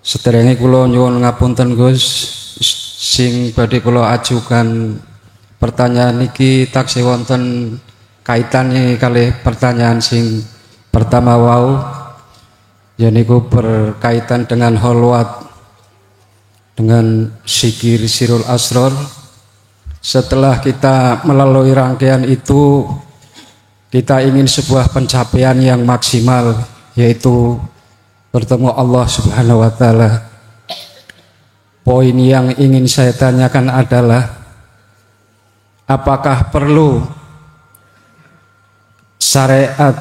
Sedherenge kula nyuwun ngapunten Gus, sing badhe kula ajukan pertanyaan niki taksih wonten kaitane kalih pertanyaan sing pertama wau, yaiku berkaitan dengan holwat, dengan zikir sirul asror. Setelah kita melalui rangkaian itu, kita ingin sebuah pencapaian yang maksimal, yaitu bertemu Allah Subhanahu wa Ta'ala. Poin yang ingin saya tanyakan adalah, apakah perlu syariat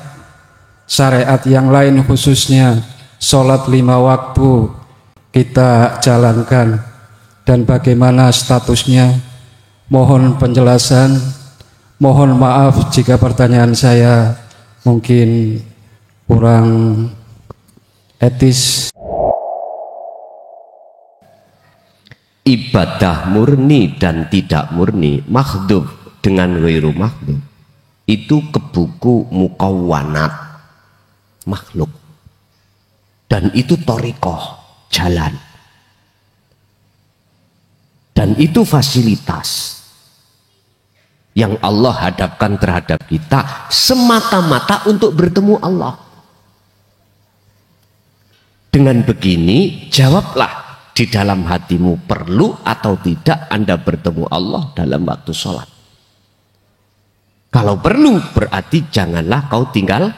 yang lain, khususnya sholat 5 waktu kita jalankan, dan bagaimana statusnya? Mohon penjelasan. Mohon maaf jika pertanyaan saya mungkin kurang etis. Ibadah murni dan tidak murni, makhdub dengan ghairu makhdub, itu ke buku mukawwanat makhluk, dan itu thariqah, jalan, dan itu fasilitas yang Allah hadapkan terhadap kita semata-mata untuk bertemu Allah. Dengan begini, jawablah di dalam hatimu, perlu atau tidak Anda bertemu Allah dalam waktu sholat. Kalau perlu, berarti janganlah kau tinggal,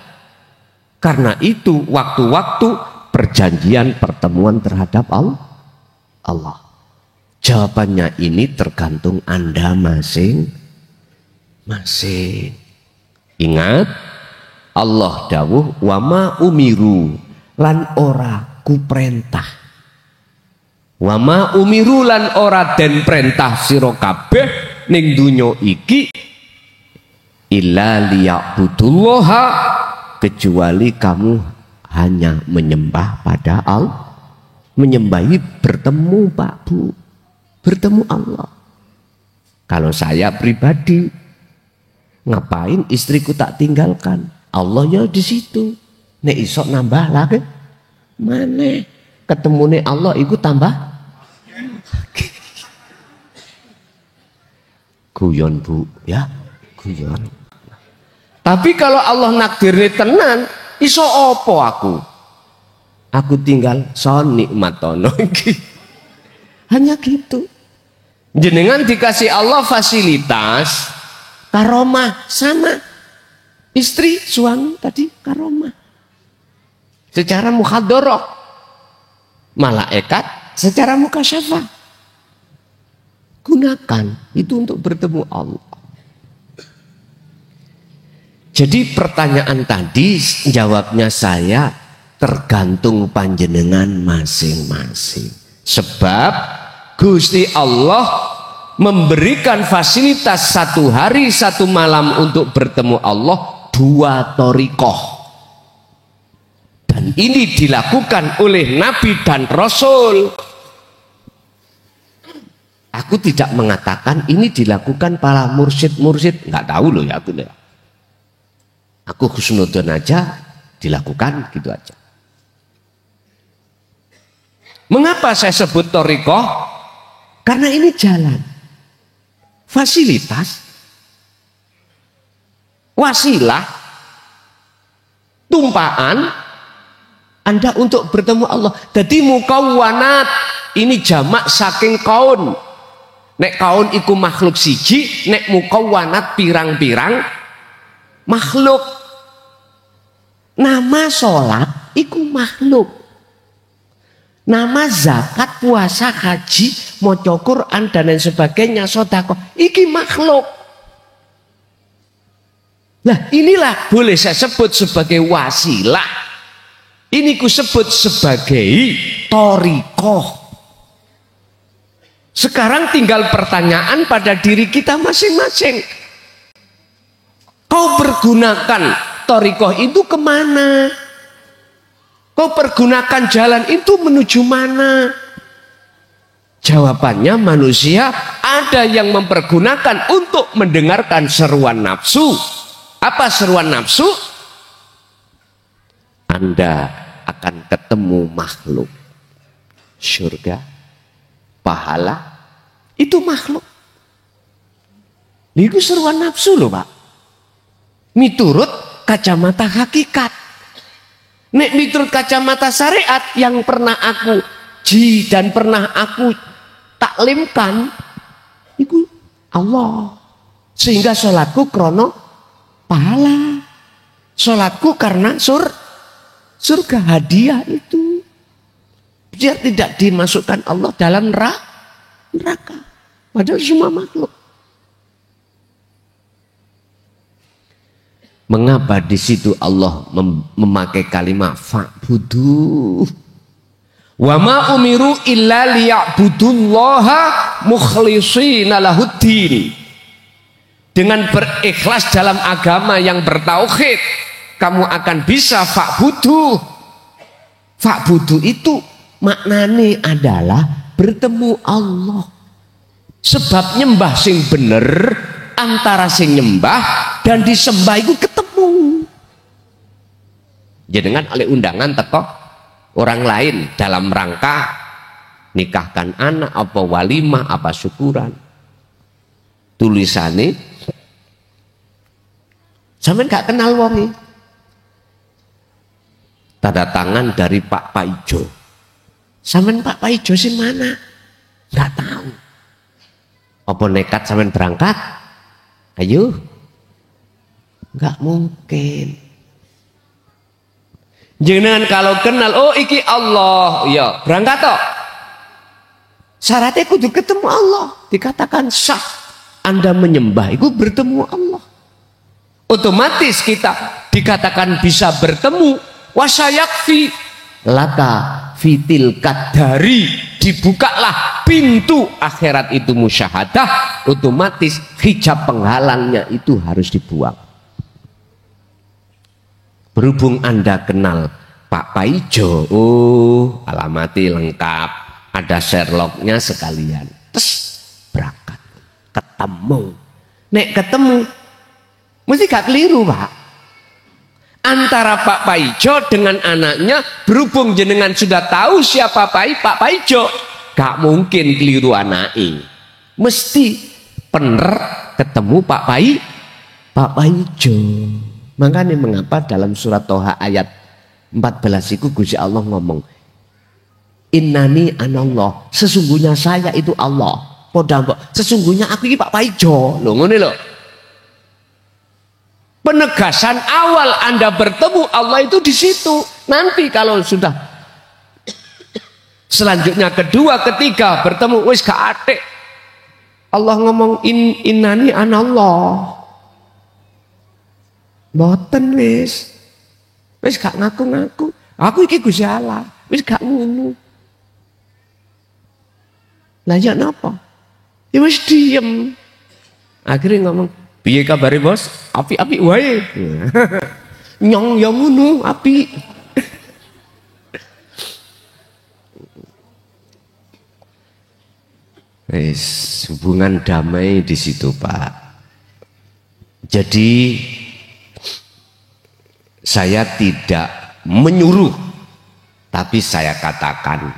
karena itu waktu-waktu perjanjian pertemuan terhadap Allah. Jawabannya ini tergantung Anda masing-masing. Ingat, Allah dawuh, wa ma umiru, lan ora ku perintah, wa ma umiru lan ora den perintah sira kabeh ning donya iki illa liya'budullaha, kecuali kamu hanya menyembah pada Allah, menyembahi, bertemu Pak Bu, bertemu Allah. Kalau saya pribadi, ngapain istriku tak tinggalkan, Allahnya di situ. Nek isok nambah lagi, mana ketemune Allah iku tambah guyon Bu ya, guyon. Tapi kalau Allah nakdirne tenan, iso opo aku tinggal son nikmatono iki. Hanya gitu. Jenengan dikasih Allah fasilitas karomah, sama istri suami tadi karomah secara mukhadharah, malaikat secara mukasyafah. Gunakan itu untuk bertemu Allah. Jadi pertanyaan tadi jawabnya saya tergantung panjenengan masing-masing. Sebab Gusti Allah memberikan fasilitas 1 hari 1 malam untuk bertemu Allah 2 thariqah. Dan ini dilakukan oleh Nabi dan Rasul. Aku tidak mengatakan ini dilakukan para mursyid-mursyid, nggak tahu loh ya aku. Aku husnudon aja, dilakukan gitu aja. Mengapa saya sebut thariqah? Karena ini jalan, fasilitas, wasilah, tumpaan Anda untuk bertemu Allah. Jadi mukawwanat ini jamak saking kaun. Nek kaun iku makhluk siji, nek mukawwanat pirang-pirang makhluk. Nama sholat iku makhluk. Nama zakat, puasa, haji, maca Quran dan lain sebagainya, sedekah, iki makhluk. Nah, inilah boleh saya sebut sebagai wasilah. Ini ku sebut sebagai thariqah. Sekarang tinggal pertanyaan pada diri kita masing-masing. Kau pergunakan thariqah itu kemana? Kau pergunakan jalan itu menuju mana? Jawabannya manusia ada yang mempergunakan untuk mendengarkan seruan nafsu. Apa seruan nafsu? Anda akan ketemu makhluk. surga, pahala, itu makhluk. Itu seruan nafsu loh Pak. Miturut kacamata hakikat. Nek miturut kacamata syariat yang pernah aku dan pernah aku taklimkan, itu Allah. Sehingga sholatku krono pahala. Sholatku karena surga, hadiah itu. Biar tidak dimasukkan Allah dalam neraka. Padahal semua makhluk. Mengapa di situ Allah memakai kalimat fa'budu? Wa ma umiru illa liya'budullaha mukhlishina lahuddin. Dengan berikhlas dalam agama yang bertauhid, kamu akan bisa fa'budu. Fa'budu itu maknanya adalah bertemu Allah. Sebab nyembah sing bener antara sing nyembah dan disembah itu ketemu. Jenengan oleh undangan teko orang lain dalam rangka nikahkan anak, apa walimah, apa syukuran. Tulisannya sampean gak kenal wongi. Tanda tangan dari Pak Paijo. Sampean Pak Paijo sih mana? Gak tahu. Apa nekat sampean berangkat? Ayo. Gak mungkin. Jangan kalau kenal, oh iki Allah, ya berangkat toh. Syaratnya kudu ketemu Allah. Dikatakan sah. Anda menyembah itu bertemu Allah. Otomatis kita dikatakan bisa bertemu. Wasayakfi laka fitil kadari. Dibukalah pintu akhirat itu musyahadah. Otomatis hijab penghalangnya itu harus dibuang. Berhubung Anda kenal Pak Paijo, oh alamati lengkap, ada Sherlocknya sekalian, terus berangkat, ketemu. Nek ketemu, mesti gak keliru Pak. Antara Pak Paijo dengan anaknya, berhubung jenengan sudah tahu siapa Pak Paijo, gak mungkin keliru anaknya. Mesti bener ketemu Pak Paijo. Makanya mengapa dalam surat Toha ayat 14 itu Gusti Allah ngomong, Innani anallah, sesungguhnya saya itu Allah. Sesungguhnya aku ini Pak Paijo. Loh ngene lho. Penegasan awal Anda bertemu Allah itu di situ. Nanti kalau sudah selanjutnya kedua, ketiga bertemu wis gak atik. Allah ngomong innani anallah. Mboten wis gak ngaku-ngaku. Aku iki Gusti Allah, wis gak ngono. Lah ya napa? Ya wis diem. Akhirnya ngomong, piye kabare Bos? Api-api wae. Nyong ya ngono, api. Wis hubungan damai di situ, Pak. Jadi saya tidak menyuruh, tapi saya katakan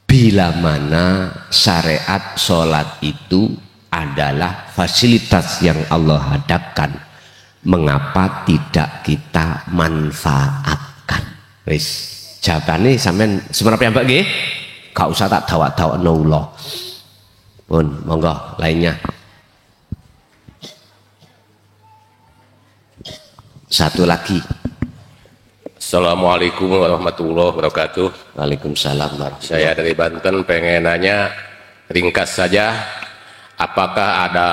bila mana syariat sholat itu adalah fasilitas yang Allah hadapkan, mengapa tidak kita manfaatkan? Wis jawabannya sampean seberapa Mbak nggih? Gak usah tak dawak-dawakno ula. Pun monggo lainnya. Satu lagi. Assalamualaikum warahmatullahi wabarakatuh. Waalaikumsalam warahmatullahi. Saya dari Banten, pengen nanya ringkas saja, apakah ada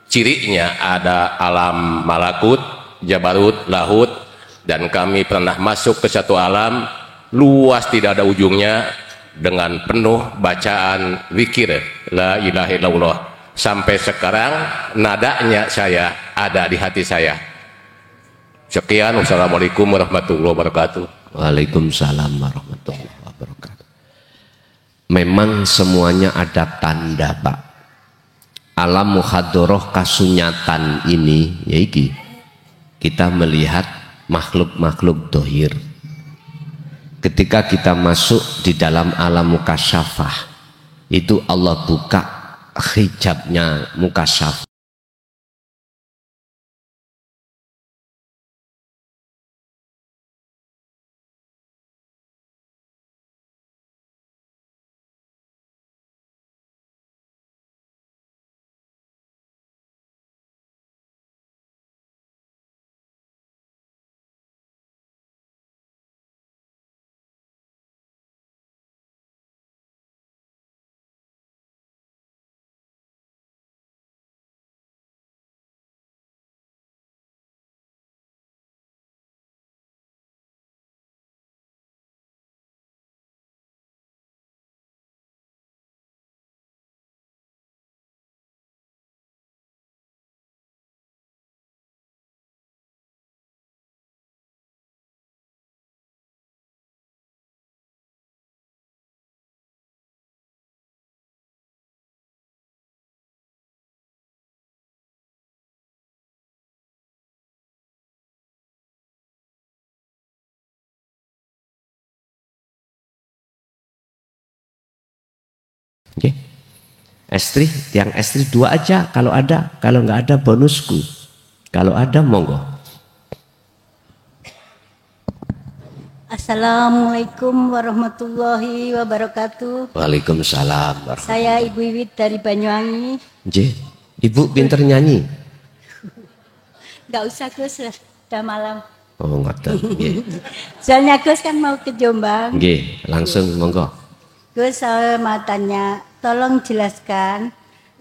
cirinya, ada alam malakut, jabarut, lahut, dan kami pernah masuk ke satu alam luas tidak ada ujungnya dengan penuh bacaan zikir la ilaha illallah. Sampai sekarang nadanya saya ada di hati saya. Sekian, wassalamualaikum warahmatullahi wabarakatuh. Waalaikumsalam warahmatullahi wabarakatuh. Memang semuanya ada tanda, Pak. Alam muhadoroh kasunyatan ini, yaitu kita melihat makhluk-makhluk dohir. ketika kita masuk di dalam alam mukasyafah, itu Allah buka hijabnya mukasyafah. Okay. Estri, yang estri 2 aja kalau ada, kalau nggak ada bonusku. Kalau ada monggo. Assalamualaikum warahmatullahi wabarakatuh. Waalaikumsalam. Saya Ibu Iwit dari Banyuwangi. J, Ibu pinter nyanyi? Nggak usah Gus, sudah malam. Oh ngoten. Soalnya Gus kan mau ke Jombang. Nggih, langsung monggo. Gus, saya mau tanya, tolong jelaskan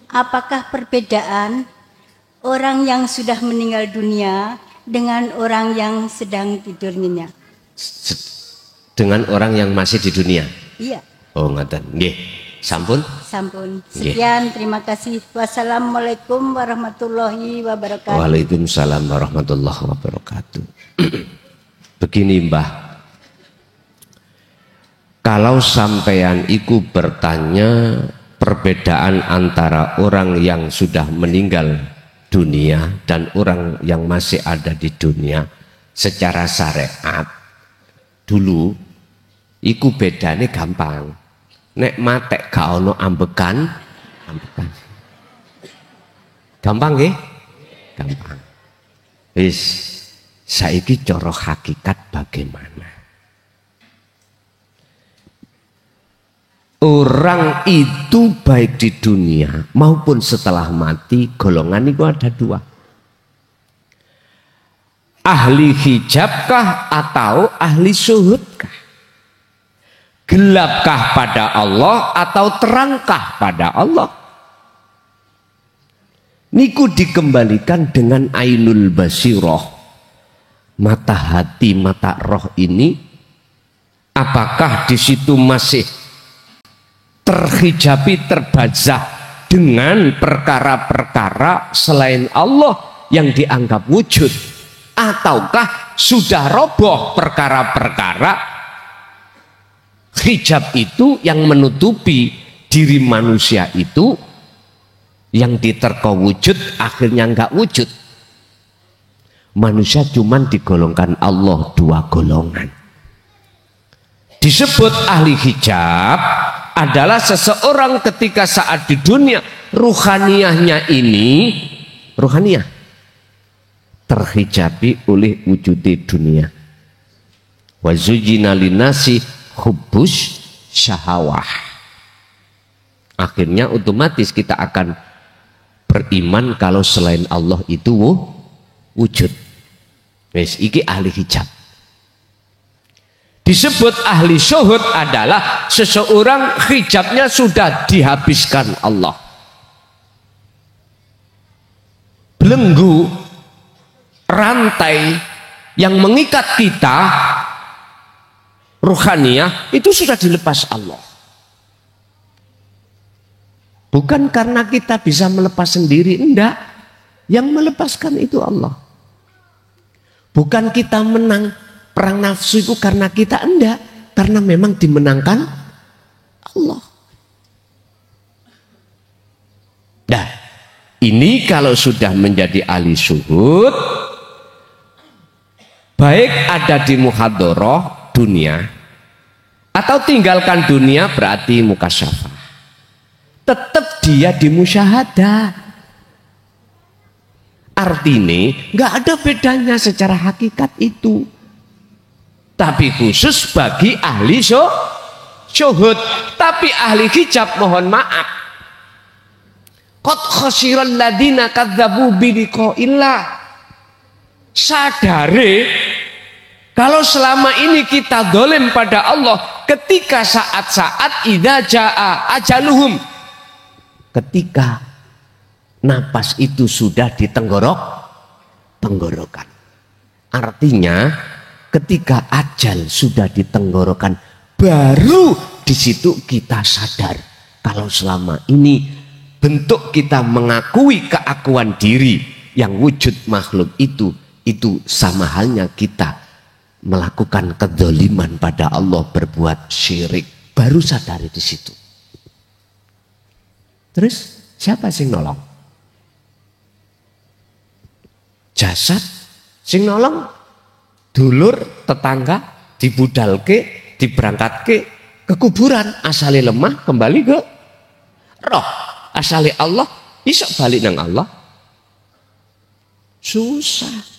apakah perbedaan orang yang sudah meninggal dunia dengan orang yang sedang tidur nyenyak? Dengan orang yang masih di dunia? Iya. Oh ngoten. Nggih. Sampun? Sampun. Sekian, terima kasih. Wassalamualaikum warahmatullahi wabarakatuh. Waalaikumsalam warahmatullahi wabarakatuh. Begini Mbah, kalau sampean iku bertanya perbedaan antara orang yang sudah meninggal dunia dan orang yang masih ada di dunia secara syariat, dulu iku bedane gampang. Nek matek gak ono ambekan, ambekan. Gampang nggih? Gampang. Wis saiki cara hakikat bagaimana? Orang itu baik di dunia maupun setelah mati, golongan itu ada 2. Ahli hijabkah atau ahli syuhudkah? Gelapkah pada Allah atau terangkah pada Allah? Niku dikembalikan dengan ainul basiroh, mata hati, mata roh ini. Apakah di situ masih terhijabi, terbajah dengan perkara-perkara selain Allah yang dianggap wujud, ataukah sudah roboh perkara-perkara hijab itu yang menutupi diri manusia itu, yang diterka wujud akhirnya enggak wujud. Manusia cuman digolongkan Allah 2 golongan. Disebut ahli hijab adalah seseorang ketika saat di dunia ruhaniyahnya ini, ruhaniyah terhijabi oleh wujud di dunia. Wa zujina linasi hubbus syahawah. Akhirnya otomatis kita akan beriman kalau selain Allah itu wujud. Wes iki ahli hijab. Disebut ahli syuhud adalah seseorang hijabnya sudah dihabiskan Allah. Belenggu, rantai yang mengikat kita ruhaniyah itu sudah dilepas Allah. Bukan karena kita bisa melepas sendiri, enggak. Yang melepaskan itu Allah. Bukan kita menang perang nafsu itu karena kita, enggak, karena memang dimenangkan Allah. Nah, ini kalau sudah menjadi ahli syuhud, baik ada di muhadharah dunia Atau tinggalkan dunia berarti mukasyafah. Tetap dia dimusyahadah. Artinya nggak ada bedanya secara hakikat itu. Tapi khusus bagi ahli syuhud. Tapi ahli hijab mohon maaf. Qad khasiral ladina kadzabu bi liqa'illah. Sadare kalau selama ini kita dolim pada Allah ketika saat-saat idza jaa ajaluhum, ketika napas itu sudah di tenggorokan. Artinya ketika ajal sudah di tenggorokan, baru di situ kita sadar kalau selama ini bentuk kita mengakui keakuan diri yang wujud makhluk itu sama halnya kita melakukan kedzaliman pada Allah, berbuat syirik. Baru sadari di situ. Terus siapa sing nolong? Jasad sing nolong dulur tetangga dibudalke, diberangkatke ke kuburan. Asale lemah kembali ke roh. Asale Allah isok balik nang Allah. Susah.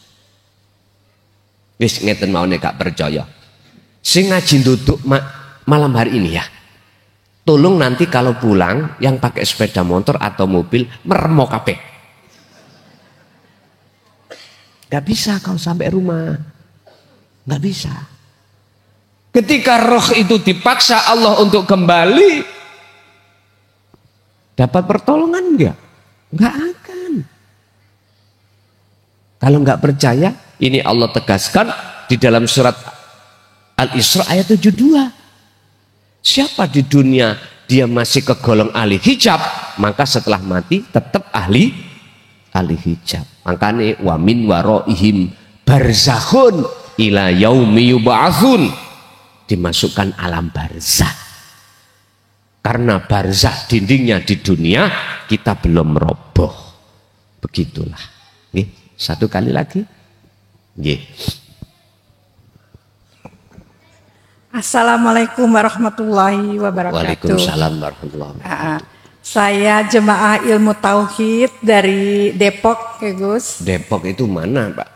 Wis ngeten mawon gak percaya. Sing ngaji duduk malam hari ini ya. Tolong nanti kalau pulang yang pakai sepeda motor atau mobil meremok kabeh. Gak bisa kalau sampai rumah. Gak bisa. Ketika roh itu dipaksa Allah untuk kembali, dapat pertolongan enggak? Enggak akan. Kalau enggak percaya, ini Allah tegaskan di dalam surat Al-Isra ayat 72. Siapa di dunia dia masih kegolong ahli hijab, maka setelah mati tetap ahli hijab. Makanya wa min waraihim barzakhun ila yaumi yub'atsun, dimasukkan alam barzah. Karena barzah dindingnya di dunia kita belum roboh. Begitulah. Nggih, satu kali lagi. Nggih. Assalamualaikum warahmatullahi wabarakatuh. Waalaikumsalam warahmatullahi wabarakatuh. Saya jemaah ilmu tauhid dari Depok, ya Gus. Depok itu mana, Pak?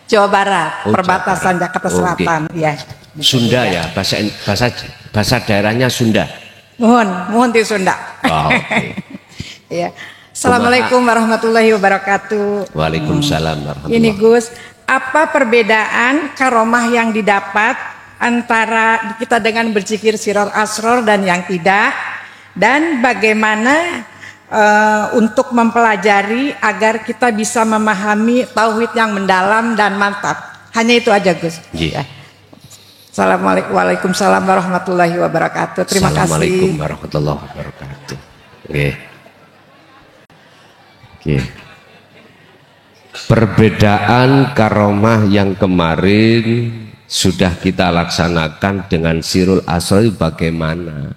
Jawa Barat, Oh, perbatasan Jawa Barat. Jakarta Selatan, ya. Sunda ya, bahasa daerahnya Sunda. Mohon di Sunda. Oh, okay. Ya. Assalamualaikum warahmatullahi wabarakatuh. Waalaikumsalam warahmatullahi. Ini Gus, apa perbedaan karomah yang didapat antara kita dengan berzikir siror asror dan yang tidak, dan bagaimana untuk mempelajari agar kita bisa memahami tauhid yang mendalam dan mantap. Hanya itu aja Gus. Yeah. Assalamualaikum warahmatullahi wabarakatuh. Terima kasih. Assalamualaikum warahmatullahi wabarakatuh. Okay. Okay. Perbedaan karomah yang kemarin sudah kita laksanakan dengan sirul asror bagaimana?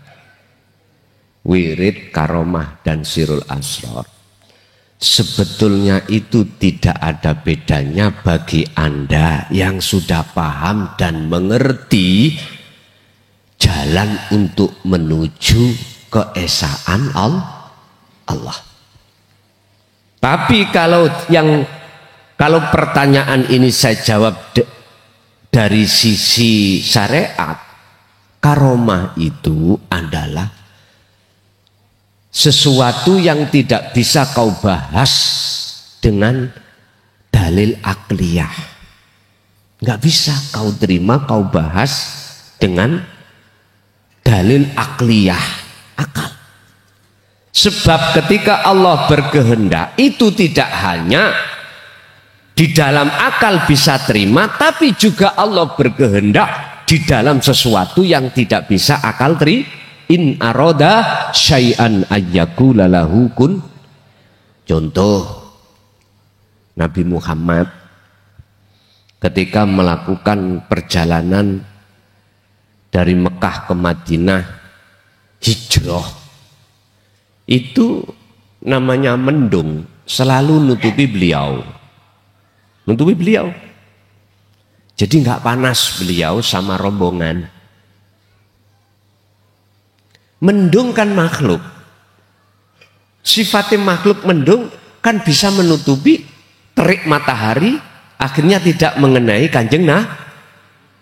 Wirid, karomah, dan sirul asror. Sebetulnya itu tidak ada bedanya bagi Anda yang sudah paham dan mengerti jalan untuk menuju keesaan Allah. Tapi kalau pertanyaan ini saya jawab dari sisi syariat, karomah itu adalah sesuatu yang tidak bisa kau bahas dengan dalil akliyah. Nggak bisa kau terima, kau bahas dengan dalil akliyah, akal. Sebab ketika Allah berkehendak itu tidak hanya di dalam akal bisa terima, tapi juga Allah berkehendak di dalam sesuatu yang tidak bisa akal terima. In aroda syai'an ayyakula lahu kun. Contoh Nabi Muhammad ketika melakukan perjalanan dari Mekah ke Madinah, hijrah, itu namanya mendung selalu nutupi beliau. Jadi nggak panas beliau sama rombongan. Mendung kan makhluk. Sifatnya makhluk mendung kan bisa menutupi terik matahari, akhirnya tidak mengenai Kanjeng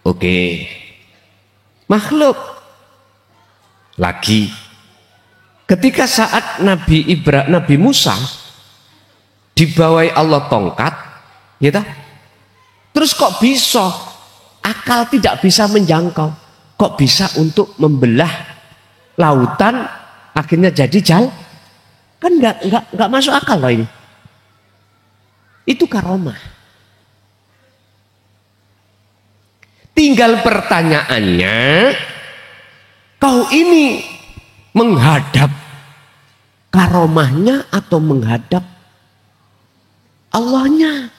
Oke. Makhluk. Lagi ketika saat Nabi Musa dibawai Allah tongkat, gitu. Terus kok bisa akal tidak bisa menjangkau? Kok bisa untuk membelah lautan akhirnya jadi jalan? Kan nggak masuk akal loh ini. Itu karomah. Tinggal pertanyaannya, kau ini menghadap karomahnya atau menghadap Allahnya?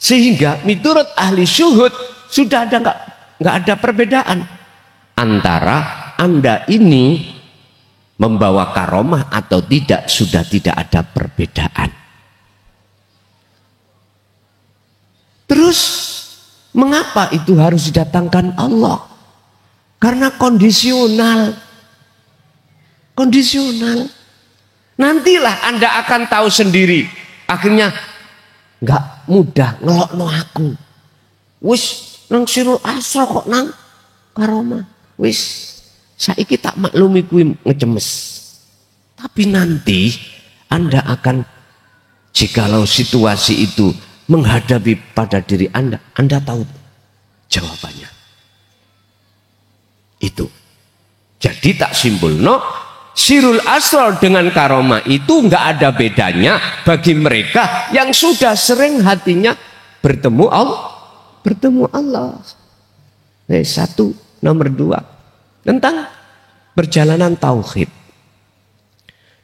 Sehingga menurut ahli syuhud sudah ada nggak ada perbedaan antara Anda ini membawa karomah atau tidak, sudah tidak ada perbedaan. Terus mengapa itu harus didatangkan Allah? Karena kondisional. Kondisional. Nantilah Anda akan tahu sendiri. Akhirnya nggak mudah ngelokno aku. Wis nang sirul asra kok nang karomah. Wis saiki tak maklumi kuwi ngecemes. Tapi nanti Anda akan, jikalau situasi itu menghadapi pada diri Anda tahu jawabannya. Itu. Jadi tak simpulno, sirul asrar dengan karomah itu nggak ada bedanya bagi mereka yang sudah sering hatinya bertemu Allah. Satu, nomor dua, tentang perjalanan tauhid.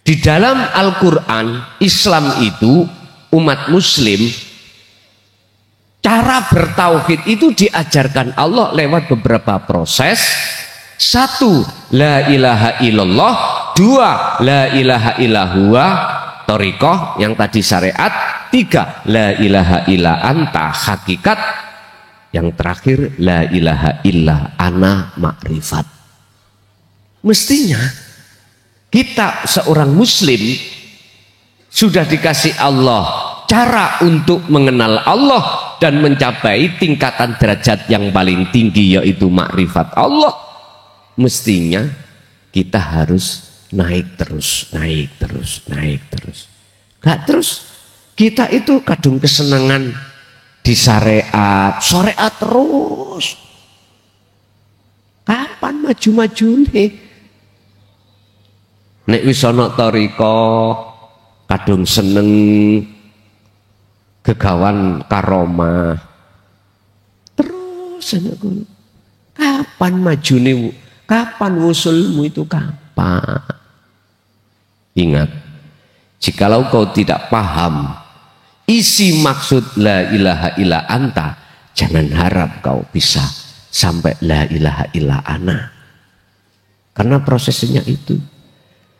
Di dalam Al-Quran, Islam itu umat Muslim, cara bertauhid itu diajarkan Allah lewat beberapa proses. Satu, la ilaha illallah. Dua, la ilaha illallah, thariqah yang tadi syariat. Tiga, la ilaha illa anta, hakikat. Yang terakhir, la ilaha illa ana, makrifat. Mestinya kita seorang muslim sudah dikasih Allah cara untuk mengenal Allah dan mencapai tingkatan derajat yang paling tinggi, yaitu makrifat Allah. Mestinya kita harus naik terus. Gak terus kita itu kadung kesenangan di syariat terus. Kapan maju nih? Nek wis ana thariqah kadung seneng gegawan karomah. Terus anakku. Kapan majune? Kapan wusulmu itu kapan? Ingat, jikalau kau tidak paham isi maksud la ilaha illa anta, jangan harap kau bisa sampai la ilaha illa ana. Karena prosesnya itu.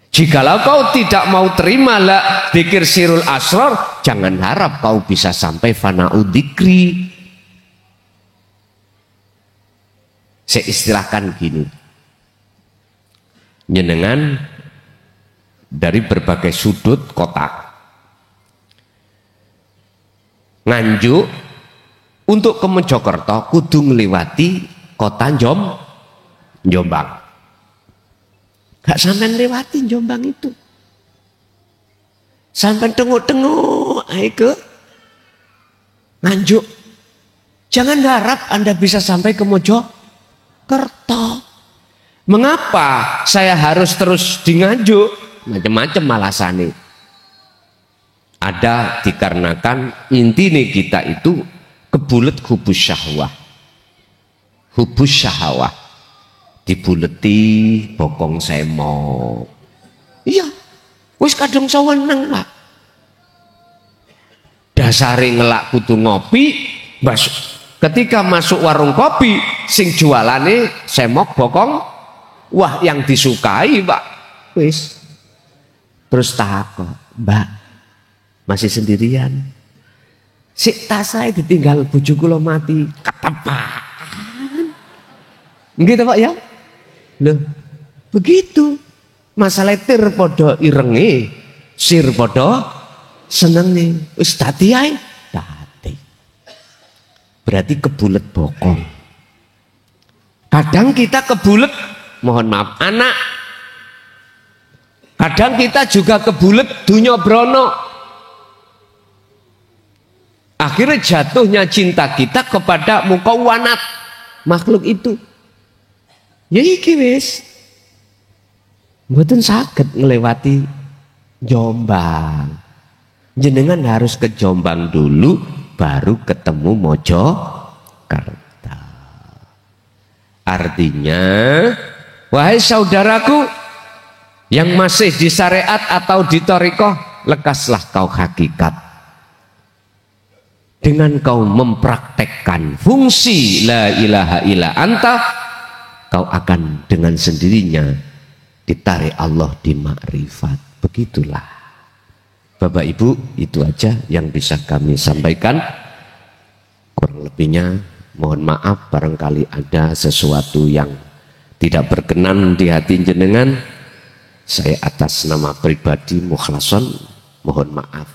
Jikalau kau tidak mau terima la dzikir sirul asrar, jangan harap kau bisa sampai fana'u dzikri. Saya istilahkan gini. Jenengan dari berbagai sudut kotak Nganjuk untuk ke Mojokerto kudu ngliwati kota Jombang. Gak sampean lewati Jombang itu. Sampai tengok-tengok ae ke Nganjuk. Jangan harap Anda bisa sampai ke Mojokerto. Mengapa saya harus terus di Nganjuk? Macam-macam alasannya. Ada dikarenakan intine kita itu kebulet hubus syahwah. Hubus syahwah. Dibuleti bokong semok. Iya, wis kadung saweneng, Pak. Dasare ngelak kudu ngopi, ketika masuk warung kopi sing jualane semok bokong, wah yang disukai, Pak. Wis. Terus takok, Mbak, masih sendirian? Sik tas saya ditinggal bojo kula mati, ketepak. Gitu Pak ya? Loh, begitu. Masalah tir podo irenge, sir podo senenge. Wis dadi ae. Dadi. Berarti kebulet bokong. Kadang kita kebulet, mohon maaf, anak. Kadang kita juga kebulet dunya brono. Akhirnya jatuhnya cinta kita kepada mukawwanat makhluk itu. Ya iki wis. Mboten saged ngelewati Jombang. Jenengan harus ke Jombang dulu baru ketemu Mojokerto. Artinya, wahai saudaraku yang masih di syariat atau di thariqah, lekaslah kau hakikat. Dengan kau mempraktekkan fungsi la ilaha illa anta, kau akan dengan sendirinya ditarik Allah di makrifat. Begitulah Bapak Ibu, itu aja yang bisa kami sampaikan. Kurang lebihnya mohon maaf barangkali ada sesuatu yang tidak berkenan di hati jenengan. Saya atas nama pribadi Mukhlason mohon maaf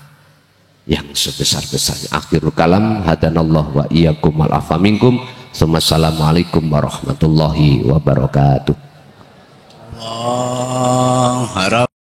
yang sebesar-besarnya. Akhirul kalam, hadanallah wa iyyakum wal afa minkum. Assalamualaikum warahmatullahi wabarakatuh. Allah harap